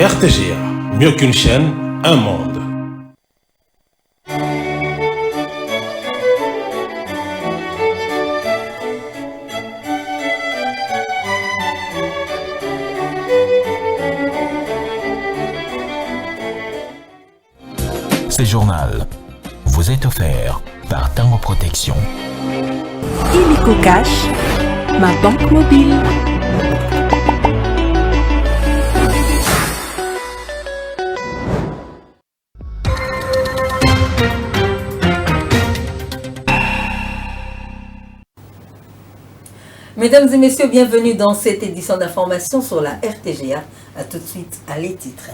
RTGA, mieux qu'une chaîne, un monde. Ce journal vous est offert par Tango Protection. Illico Cash, ma banque mobile. Mesdames et messieurs, bienvenue dans cette édition d'information sur la RTGA. A tout de suite à les titres.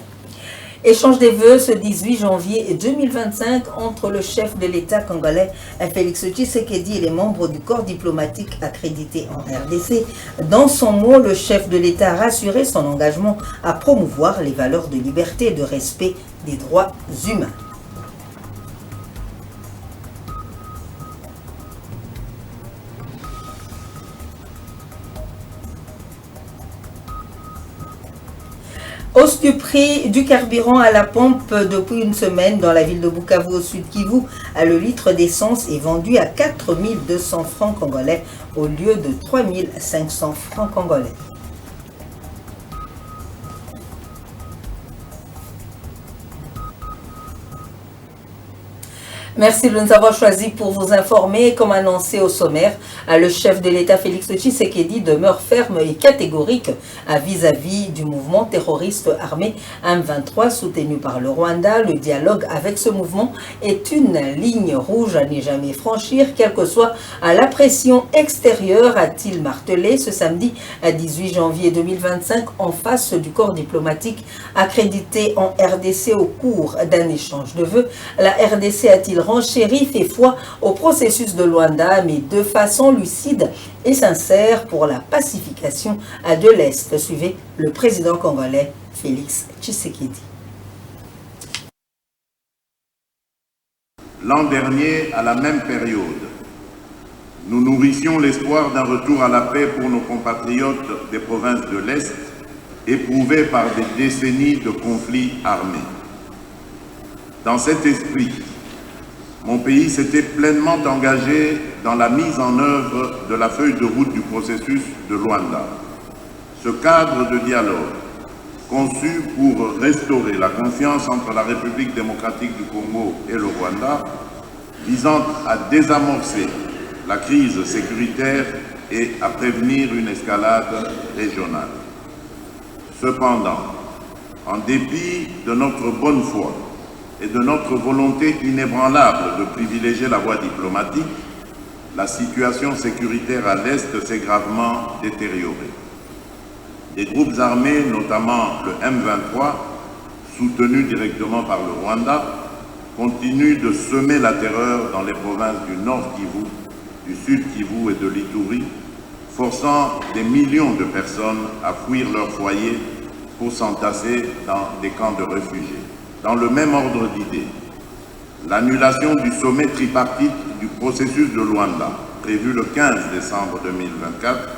Échange des vœux ce 18 janvier 2025 entre le chef de l'État congolais Félix Tshisekedi et les membres du corps diplomatique accrédité en RDC. Dans son mot, le chef de l'État a rassuré son engagement à promouvoir les valeurs de liberté et de respect des droits humains. Hausse du prix du carburant à la pompe depuis une semaine dans la ville de Bukavu au sud Kivu. Le litre d'essence est vendu à 4200 francs congolais au lieu de 3500 francs congolais. Merci de nous avoir choisis pour vous informer. Comme annoncé au sommaire, le chef de l'État Félix Tshisekedi demeure ferme et catégorique vis-à-vis du mouvement terroriste armé M23 soutenu par le Rwanda. Le dialogue avec ce mouvement est une ligne rouge à ne jamais franchir, quelle que soit la pression extérieure, a-t-il martelé ce samedi 18 janvier 2025 en face du corps diplomatique accrédité en RDC au cours d'un échange de vœux. La RDC a-t-il renchéri fait foi au processus de Luanda, mais de façon lucide et sincère pour la pacification de l'Est. Suivez le président congolais Félix Tshisekedi. L'an dernier, à la même période, nous nourrissions l'espoir d'un retour à la paix pour nos compatriotes des provinces de l'Est, éprouvés par des décennies de conflits armés. Dans cet esprit, mon pays s'était pleinement engagé dans la mise en œuvre de la feuille de route du processus de Luanda. Ce cadre de dialogue, conçu pour restaurer la confiance entre la République démocratique du Congo et le Rwanda, visant à désamorcer la crise sécuritaire et à prévenir une escalade régionale. Cependant, en dépit de notre bonne foi et de notre volonté inébranlable de privilégier la voie diplomatique, la situation sécuritaire à l'Est s'est gravement détériorée. Des groupes armés, notamment le M23, soutenus directement par le Rwanda, continuent de semer la terreur dans les provinces du Nord Kivu, du Sud Kivu et de l'Ituri, forçant des millions de personnes à fuir leur foyer pour s'entasser dans des camps de réfugiés. Dans le même ordre d'idées, l'annulation du sommet tripartite du processus de Luanda, prévu le 15 décembre 2024,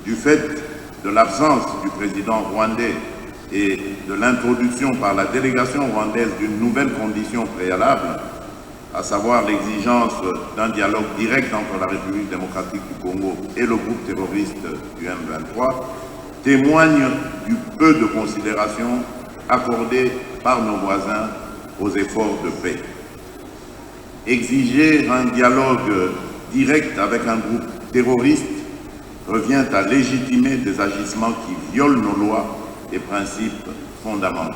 du fait de l'absence du président rwandais et de l'introduction par la délégation rwandaise d'une nouvelle condition préalable, à savoir l'exigence d'un dialogue direct entre la République démocratique du Congo et le groupe terroriste du M23, témoigne du peu de considération accordée par nos voisins aux efforts de paix. Exiger un dialogue direct avec un groupe terroriste revient à légitimer des agissements qui violent nos lois et principes fondamentaux.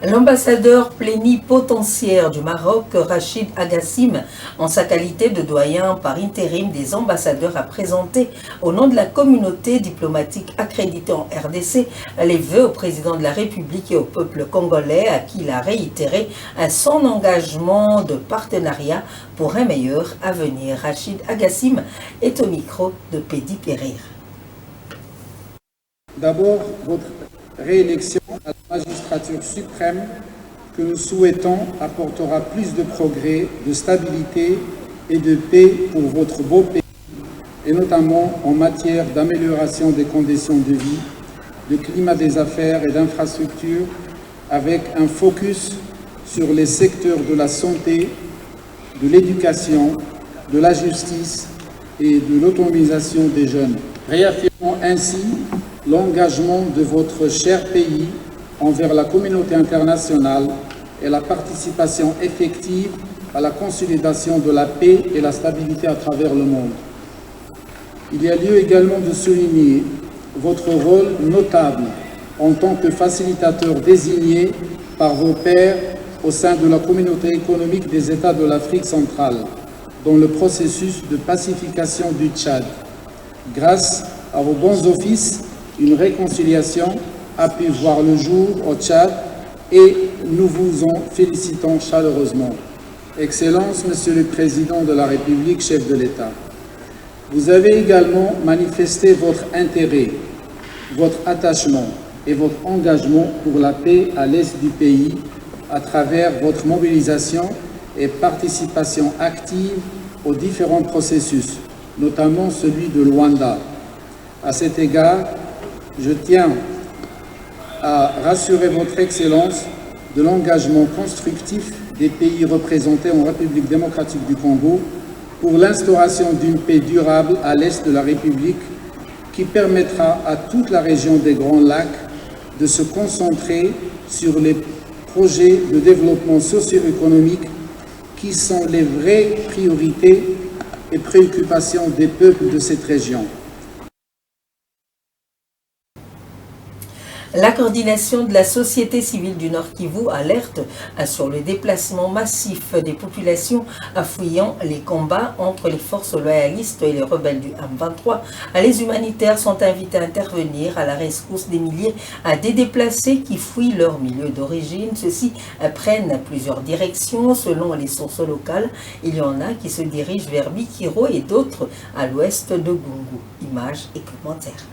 L'ambassadeur plénipotentiaire du Maroc, Rachid Agassim, en sa qualité de doyen par intérim des ambassadeurs, a présenté au nom de la communauté diplomatique accréditée en RDC les vœux au président de la République et au peuple congolais, à qui il a réitéré son engagement de partenariat pour un meilleur avenir. Rachid Agassim est au micro de Pédi Périr. D'abord, votre réélection à la magistrature suprême que nous souhaitons apportera plus de progrès, de stabilité et de paix pour votre beau pays et notamment en matière d'amélioration des conditions de vie, de climat des affaires et d'infrastructures, avec un focus sur les secteurs de la santé, de l'éducation, de la justice et de l'autonomisation des jeunes. Réaffirmons ainsi l'engagement de votre cher pays envers la communauté internationale et la participation effective à la consolidation de la paix et la stabilité à travers le monde. Il y a lieu également de souligner votre rôle notable en tant que facilitateur désigné par vos pairs au sein de la communauté économique des États de l'Afrique centrale dans le processus de pacification du Tchad. Grâce à vos bons offices, une réconciliation a pu voir le jour au Tchad et nous vous en félicitons chaleureusement. Excellences, Monsieur le Président de la République, chef de l'État, vous avez également manifesté votre intérêt, votre attachement et votre engagement pour la paix à l'est du pays à travers votre mobilisation et participation active aux différents processus, notamment celui de Luanda. À cet égard, je tiens à rassurer votre Excellence de l'engagement constructif des pays représentés en République démocratique du Congo pour l'instauration d'une paix durable à l'est de la République qui permettra à toute la région des Grands Lacs de se concentrer sur les projets de développement socio-économique qui sont les vraies priorités et préoccupations des peuples de cette région. La coordination de la société civile du Nord Kivu alerte sur le déplacement massif des populations fuyant les combats entre les forces loyalistes et les rebelles du M23. Les humanitaires sont invités à intervenir à la rescousse des milliers des déplacés qui fuient leur milieu d'origine. Ceux-ci prennent plusieurs directions selon les sources locales. Il y en a qui se dirigent vers Bikiro et d'autres à l'ouest de Gungu. Images et commentaires.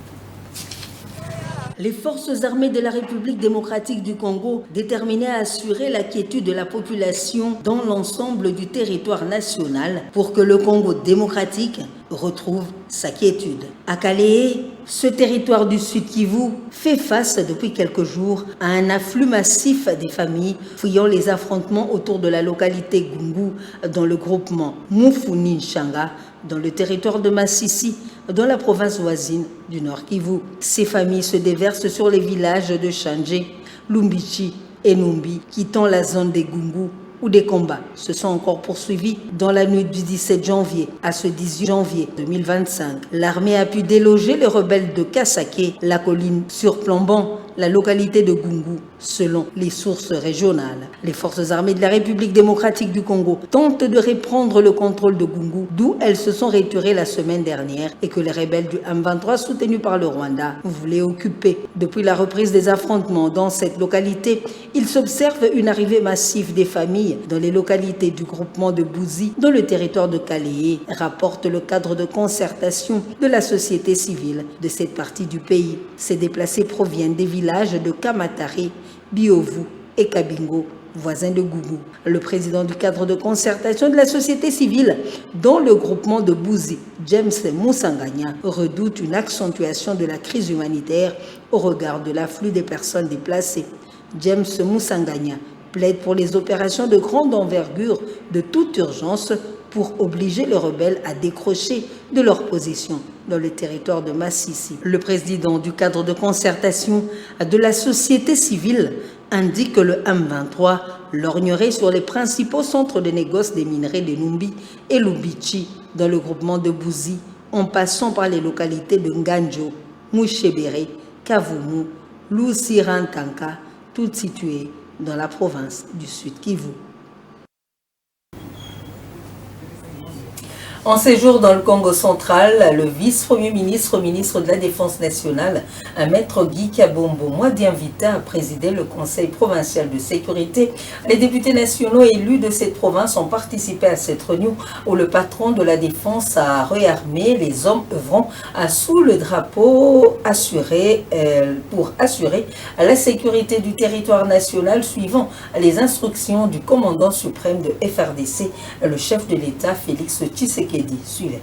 Les forces armées de la République démocratique du Congo, déterminées à assurer la quiétude de la population dans l'ensemble du territoire national pour que le Congo démocratique retrouve sa quiétude. À Calais, ce territoire du Sud Kivu fait face depuis quelques jours à un afflux massif des familles fuyant les affrontements autour de la localité Gungu dans le groupement Mufuni-Nchanga dans le territoire de Massissi, dans la province voisine du Nord Kivu. Ces familles se déversent sur les villages de Changé, Lumbichi et Numbi, quittant la zone des Gungu, où des combats se sont encore poursuivis dans la nuit du 17 janvier à ce 18 janvier 2025. L'armée a pu déloger les rebelles de Kasake, la colline surplombant la localité de Gungu, selon les sources régionales. Les forces armées de la République démocratique du Congo tentent de reprendre le contrôle de Gungu, d'où elles se sont retirées la semaine dernière et que les rebelles du M23, soutenus par le Rwanda, voulaient occuper. Depuis la reprise des affrontements dans cette localité, il s'observe une arrivée massive des familles dans les localités du groupement de Bouzi, dans le territoire de Calais, rapporte le cadre de concertation de la société civile de cette partie du pays. Ces déplacés proviennent des villages de Kamatari, Biovu et Kabingo, voisins de Gougou. Le président du cadre de concertation de la société civile dans le groupement de Bouzi, James Moussanganya, redoute une accentuation de la crise humanitaire au regard de l'afflux des personnes déplacées. James Moussanganya plaide pour les opérations de grande envergure de toute urgence pour obliger les rebelles à décrocher de leur position dans le territoire de Massissi. Le président du cadre de concertation de la société civile indique que le M23 lorgnerait sur les principaux centres de négoce des minerais de Numbi et Lubichi dans le groupement de Bouzi, en passant par les localités de Nganjo, Mouchébéré, Kavumu, Lusirantanka, toutes situées dans la province du Sud Kivu. En séjour dans le Congo central, le vice-premier ministre, ministre de la Défense nationale, Maître Guy Kabombo, moisi invité à présider le Conseil provincial de sécurité. Les députés nationaux élus de cette province ont participé à cette réunion où le patron de la Défense a réarmé les hommes œuvrant sous le drapeau pour assurer la sécurité du territoire national suivant les instructions du commandant suprême de FRDC, le chef de l'État Félix Tshisekedi. Suivez.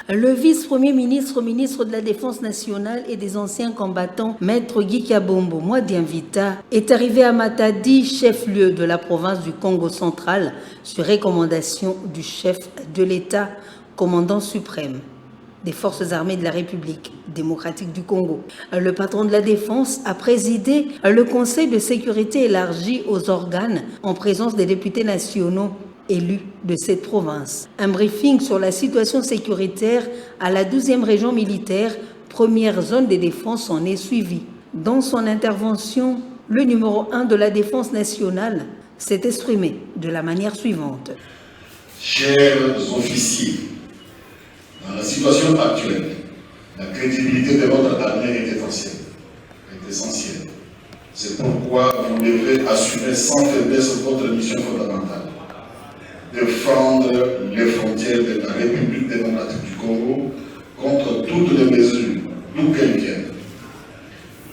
Le vice-premier ministre, ministre de la Défense nationale et des anciens combattants, Maître Guy Kabombo Mwadianvita, est arrivé à Matadi, chef-lieu de la province du Congo central, sur recommandation du chef de l'État, commandant suprême des forces armées de la République démocratique du Congo. Le patron de la Défense a présidé le Conseil de sécurité élargi aux organes en présence des députés nationaux élus de cette province. Un briefing sur la situation sécuritaire à la 12e région militaire, première zone de défense, en est suivi. Dans son intervention, le numéro 1 de la Défense nationale s'est exprimé de la manière suivante. Chers officiers, dans la situation actuelle, la crédibilité de votre armée est essentielle. C'est pourquoi vous devrez assumer sans faiblesse votre mission fondamentale. Défendre les frontières de la République démocratique du Congo contre toutes les mesures, d'où qu'elles viennent.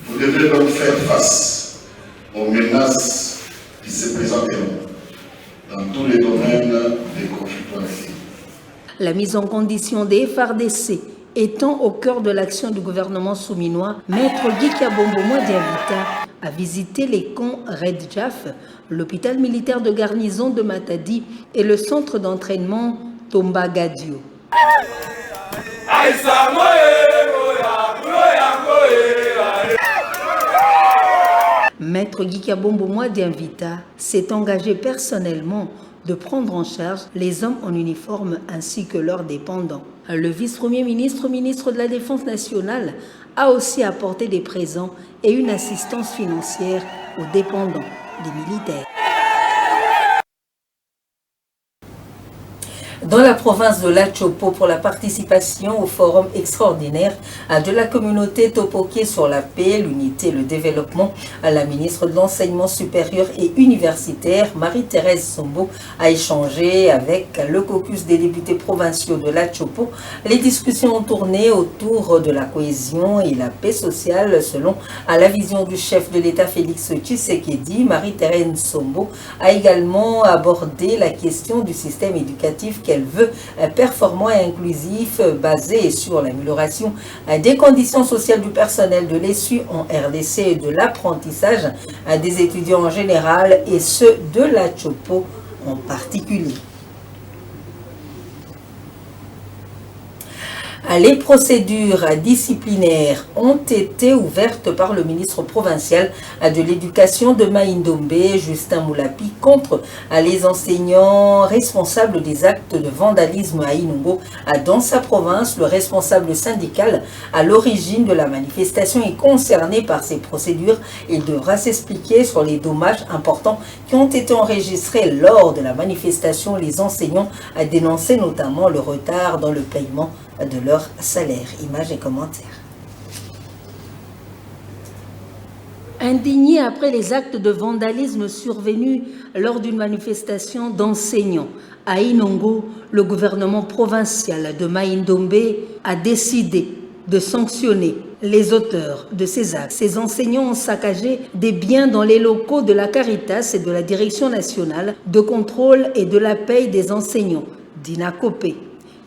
Vous devrez donc faire face aux menaces qui se présenteront dans tous les domaines des conflictualités. La mise en condition des FARDC étant au cœur de l'action du gouvernement souminois, Maître Guy Kabombo Mwadianvita a visité les camps Red Jaf, l'hôpital militaire de garnison de Matadi et le centre d'entraînement Tomba Gadio. Maître Guy Kabombo Mwadianvita s'est engagé personnellement de prendre en charge les hommes en uniforme ainsi que leurs dépendants. Le vice-premier ministre, ministre de la Défense nationale, a aussi apporté des présents et une assistance financière aux dépendants des militaires. Dans la province de l'Achopo, pour la participation au forum extraordinaire de la communauté Topoké sur la paix, l'unité et le développement, la ministre de l'Enseignement supérieur et universitaire, Marie-Thérèse Sombo, a échangé avec le caucus des députés provinciaux de l'Achopo. Les discussions ont tourné autour de la cohésion et la paix sociale selon la vision du chef de l'État Félix Tshisekedi. Marie-Thérèse Sombo a également abordé la question du système éducatif qu'elle veut performant et inclusif, basé sur l'amélioration des conditions sociales du personnel de l'ESU en RDC et de l'apprentissage des étudiants en général et ceux de l'Achopo en particulier. Les procédures disciplinaires ont été ouvertes par le ministre provincial de l'Éducation de Maïndombe, Justin Moulapi, contre les enseignants responsables des actes de vandalisme à Inongo. Dans sa province, le responsable syndical à l'origine de la manifestation est concerné par ces procédures. Il devra s'expliquer sur les dommages importants qui ont été enregistrés lors de la manifestation. Les enseignants ont dénoncé notamment le retard dans le paiement de leur salaire. Images et commentaires. Indigné après les actes de vandalisme survenus lors d'une manifestation d'enseignants à Inongo, le gouvernement provincial de Maïndombe a décidé de sanctionner les auteurs de ces actes. Ces enseignants ont saccagé des biens dans les locaux de la Caritas et de la Direction nationale de contrôle et de la paie des enseignants, DINACOPE.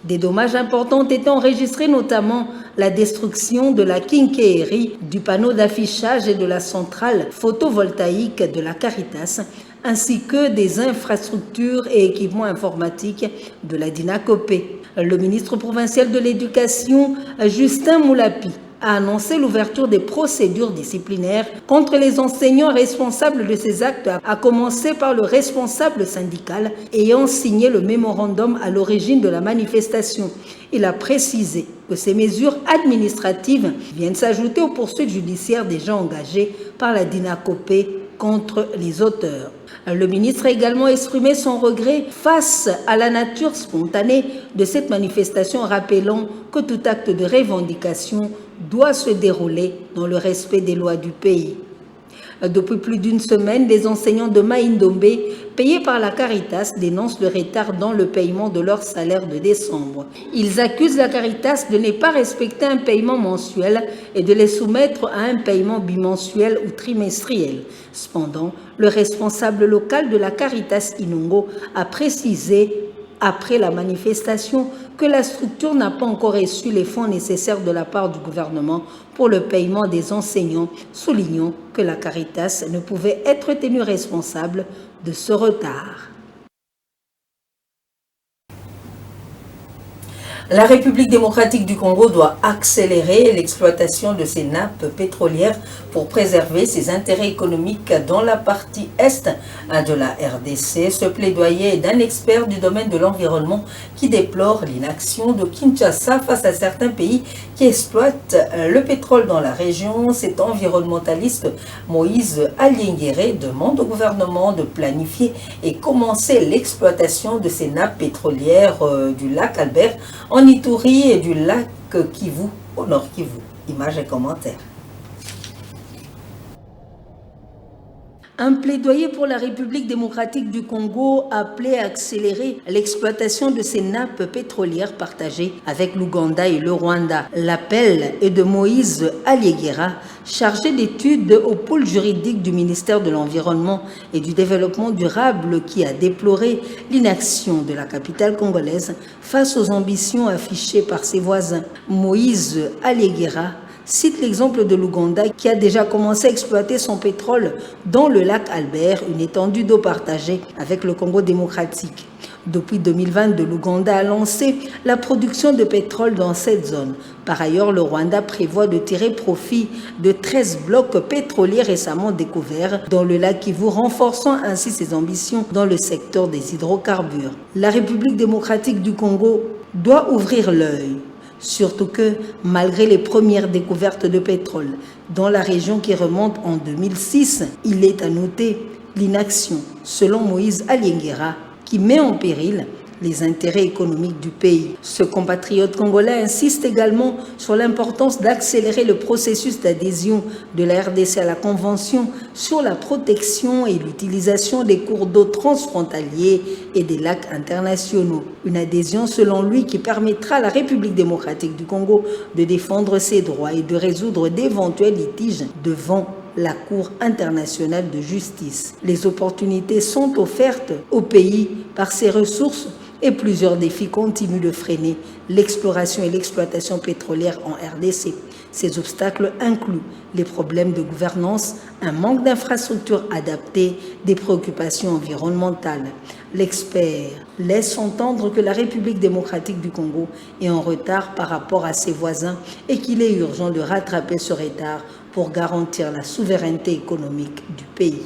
Des dommages importants ont été enregistrés, notamment la destruction de la quincaillerie, du panneau d'affichage et de la centrale photovoltaïque de la Caritas, ainsi que des infrastructures et équipements informatiques de la DINACOPE. Le ministre provincial de l'Éducation, Justin Moulapi, a annoncé l'ouverture des procédures disciplinaires contre les enseignants responsables de ces actes, à commencer par le responsable syndical ayant signé le mémorandum à l'origine de la manifestation. Il a précisé que ces mesures administratives viennent s'ajouter aux poursuites judiciaires déjà engagées par la DINACOPE contre les auteurs. Le ministre a également exprimé son regret face à la nature spontanée de cette manifestation, rappelant que tout acte de revendication doit se dérouler dans le respect des lois du pays. Depuis plus d'une semaine, les enseignants de Maïndombe, payés par la Caritas, dénoncent le retard dans le paiement de leur salaire de décembre. Ils accusent la Caritas de ne pas respecter un paiement mensuel et de les soumettre à un paiement bimensuel ou trimestriel. Cependant, le responsable local de la Caritas Inongo a précisé après la manifestation que la structure n'a pas encore reçu les fonds nécessaires de la part du gouvernement pour le paiement des enseignants, soulignant que la Caritas ne pouvait être tenue responsable de ce retard. La République démocratique du Congo doit accélérer l'exploitation de ses nappes pétrolières pour préserver ses intérêts économiques dans la partie est de la RDC. Ce plaidoyer est d'un expert du domaine de l'environnement qui déplore l'inaction de Kinshasa face à certains pays qui exploitent le pétrole dans la région. Cet environnementaliste Moïse Aliengere demande au gouvernement de planifier et commencer l'exploitation de ces nappes pétrolières du lac Albert en Ituri et du lac Kivu au nord Kivu. Images et commentaires. Un plaidoyer pour la République démocratique du Congo appelé à accélérer l'exploitation de ces nappes pétrolières partagées avec l'Ouganda et le Rwanda. L'appel est de Moïse Aliengera, chargé d'études au pôle juridique du ministère de l'Environnement et du Développement durable, qui a déploré l'inaction de la capitale congolaise face aux ambitions affichées par ses voisins. Moïse Aliengera cite l'exemple de l'Ouganda qui a déjà commencé à exploiter son pétrole dans le lac Albert, une étendue d'eau partagée avec le Congo démocratique. Depuis 2022, l'Ouganda a lancé la production de pétrole dans cette zone. Par ailleurs, le Rwanda prévoit de tirer profit de 13 blocs pétroliers récemment découverts dans le lac Kivu, renforçant ainsi ses ambitions dans le secteur des hydrocarbures. La République démocratique du Congo doit ouvrir l'œil. Surtout que, malgré les premières découvertes de pétrole dans la région qui remonte en 2006, il est à noter l'inaction, selon Moïse Aliengera, qui met en péril les intérêts économiques du pays. Ce compatriote congolais insiste également sur l'importance d'accélérer le processus d'adhésion de la RDC à la Convention sur la protection et l'utilisation des cours d'eau transfrontaliers et des lacs internationaux. Une adhésion, selon lui, qui permettra à la République démocratique du Congo de défendre ses droits et de résoudre d'éventuels litiges devant la Cour internationale de justice. Les opportunités sont offertes au pays par ses ressources et plusieurs défis continuent de freiner l'exploration et l'exploitation pétrolière en RDC. Ces obstacles incluent les problèmes de gouvernance, un manque d'infrastructures adaptées, des préoccupations environnementales. L'expert laisse entendre que la République démocratique du Congo est en retard par rapport à ses voisins et qu'il est urgent de rattraper ce retard pour garantir la souveraineté économique du pays.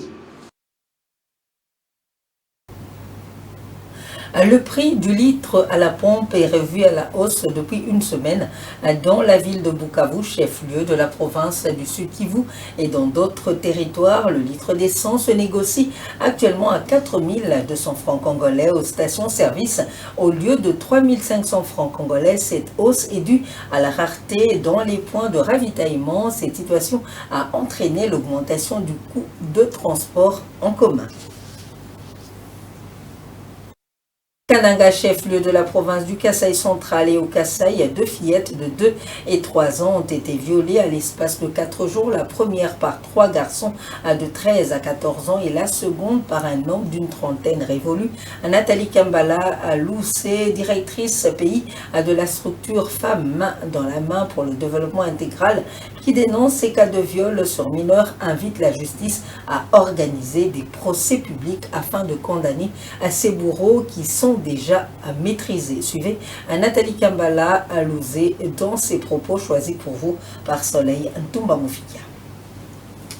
Le prix du litre à la pompe est revu à la hausse depuis une semaine dans la ville de Bukavu, chef-lieu de la province du Sud Kivu, et dans d'autres territoires. Le litre d'essence se négocie actuellement à 4 200 francs congolais aux stations-service au lieu de 3 500 francs congolais. Cette hausse est due à la rareté dans les points de ravitaillement. Cette situation a entraîné l'augmentation du coût de transport en commun. Kananga, chef-lieu de la province du Kasaï central et au Kasaï, 2 fillettes de 2 et 3 ans ont été violées à l'espace de 4 jours. La première par 3 garçons de 13 à 14 ans et la seconde par un homme d'une trentaine révolue. Nathalie Kambala Loussé, directrice pays de la structure Femmes Main dans la Main pour le développement intégral, qui dénonce ces cas de viol sur mineurs, invite la justice à organiser des procès publics afin de condamner ces bourreaux qui sont déjà maîtrisés. Suivez Nathalie Kambala Alouzé dans ses propos choisis pour vous par Soleil Ntumba Moufikia.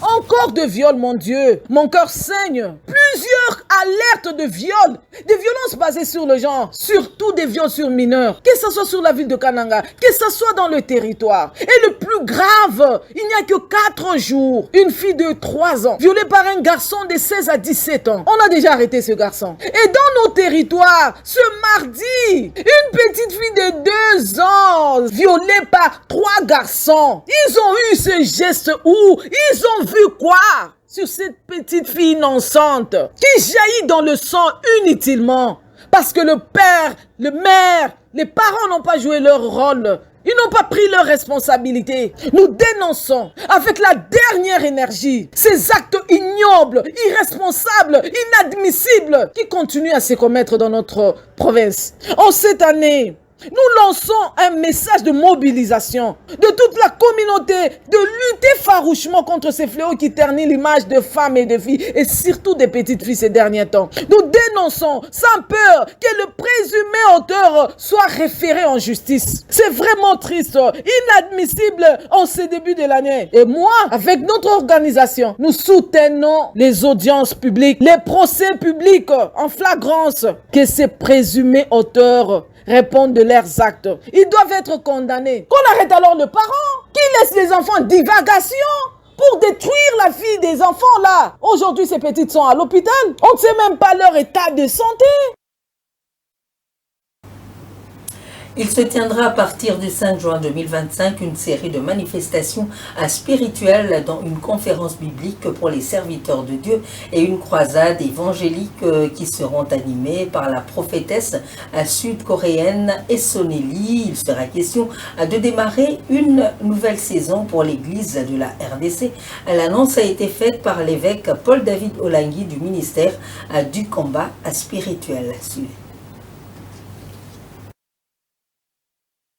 Encore de viols, mon Dieu. Mon cœur saigne. Plusieurs alertes de viols. Des violences basées sur le genre. Surtout des viols sur mineurs. Que ce soit sur la ville de Kananga, que ce soit dans le territoire. Et le plus grave, il n'y a que 4 jours. Une fille de 3 ans, violée par un garçon de 16 à 17 ans. On a déjà arrêté ce garçon. Et dans nos territoires, ce mardi, une petite fille de 2 ans, violée par 3 garçons. Ils ont eu ce geste où ils ont vu quoi sur cette petite fille innocente qui jaillit dans le sang inutilement Parce que le père, le maire, les parents n'ont pas joué leur rôle. Ils n'ont pas pris leurs responsabilités. Nous dénonçons avec la dernière énergie ces actes ignobles, irresponsables, inadmissibles qui continuent à se commettre dans notre province. En cette année, nous lançons un message de mobilisation de toute la communauté, de lutter farouchement contre ces fléaux qui ternissent l'image de femmes et de filles, et surtout des petites filles ces derniers temps. Nous dénonçons sans peur que le présumé auteur soit référé en justice. C'est vraiment triste, inadmissible en ce début de l'année. Et moi, avec notre organisation, nous soutenons les audiences publiques, les procès publics en flagrance, que ces présumés auteurs répondent de leurs actes. Ils doivent être condamnés. Qu'on arrête alors le parent qui laisse les enfants en divagation pour détruire la vie des enfants là. Aujourd'hui, ces petites sont à l'hôpital. On ne sait même pas leur état de santé. Il se tiendra à partir du 5 juin 2025 une série de manifestations spirituelles, dont une conférence biblique pour les serviteurs de Dieu et une croisade évangélique qui seront animées par la prophétesse sud-coréenne Essoneli. Il sera question de démarrer une nouvelle saison pour l'église de la RDC. L'annonce a été faite par l'évêque Paul-David Olangui du ministère du combat spirituel.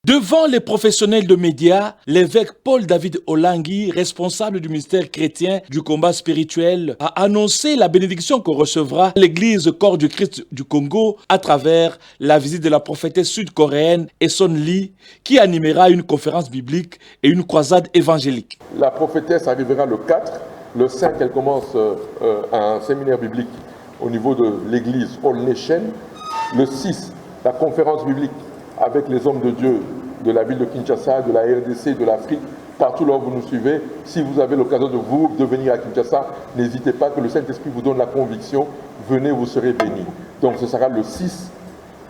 Devant les professionnels de médias, l'évêque Paul-David Olangui, responsable du ministère chrétien du combat spirituel, a annoncé la bénédiction que recevra l'église Corps du Christ du Congo à travers la visite de la prophétesse sud-coréenne Eson Lee, qui animera une conférence biblique et une croisade évangélique. La prophétesse arrivera le 4, le 5 elle commence un séminaire biblique au niveau de l'église All Nation, le 6 la conférence biblique avec les hommes de Dieu de la ville de Kinshasa, de la RDC, de l'Afrique, partout là où vous nous suivez. Si vous avez l'occasion de venir à Kinshasa, n'hésitez pas, que le Saint-Esprit vous donne la conviction, venez, vous serez bénis. Donc ce sera le 6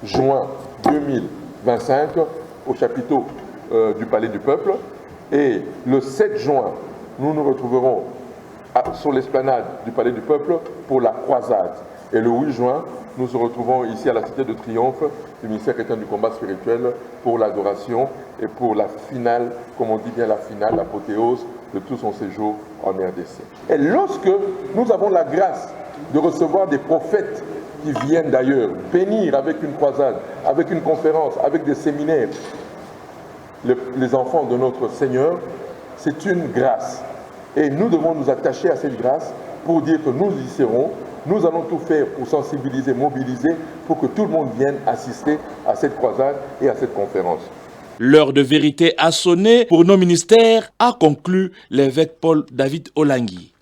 juin 2025 au chapiteau du Palais du Peuple. Et le 7 juin, nous nous retrouverons sur l'esplanade du Palais du Peuple pour la croisade. Et le 8 juin, nous nous retrouvons ici à la Cité de Triomphe du ministère chrétien du combat spirituel pour l'adoration et pour la finale, comme on dit bien la finale, l'apothéose de tout son séjour en RDC. Et lorsque nous avons la grâce de recevoir des prophètes qui viennent d'ailleurs bénir avec une croisade, avec une conférence, avec des séminaires, les enfants de notre Seigneur, c'est une grâce. Et nous devons nous attacher à cette grâce pour dire que nous y serons. Nous allons tout faire pour sensibiliser, mobiliser, pour que tout le monde vienne assister à cette croisade et à cette conférence. L'heure de vérité a sonné pour nos ministères, a conclu l'évêque Paul-David Olangui.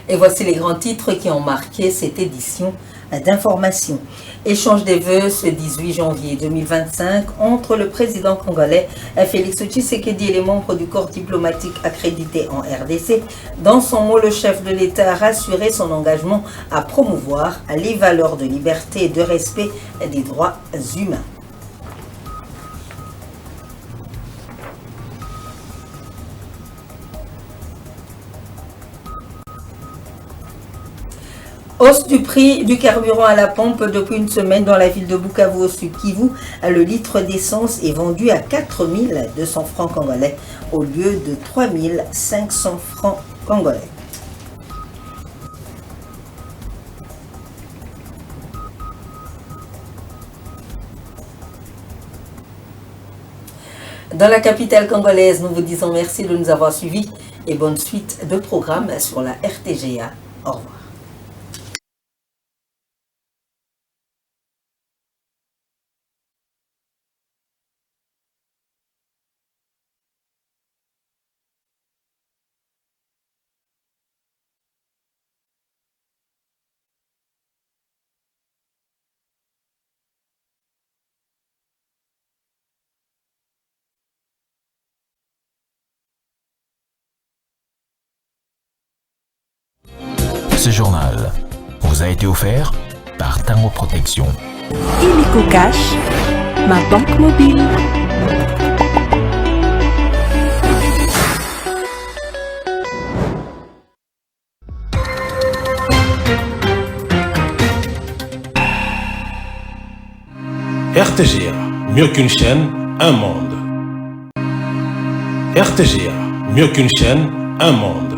Et voici les grands titres qui ont marqué cette édition d'information. Échange des vœux ce 18 janvier 2025 entre le président congolais Félix Tshisekedi et les membres du corps diplomatique accrédité en RDC. Dans son mot, le chef de l'État a rassuré son engagement à promouvoir les valeurs de liberté et de respect des droits humains. Hausse du prix du carburant à la pompe depuis une semaine dans la ville de Bukavu au Sud Kivu. Le litre d'essence est vendu à 4 200 francs congolais au lieu de 3 500 francs congolais. Dans la capitale congolaise, nous vous disons merci de nous avoir suivis et bonne suite de programmes sur la RTGA. Au revoir. Ce journal vous a été offert par Tango Protection. Illico Cash, ma banque mobile. RTGA, mieux qu'une chaîne, un monde. RTGA, mieux qu'une chaîne, un monde.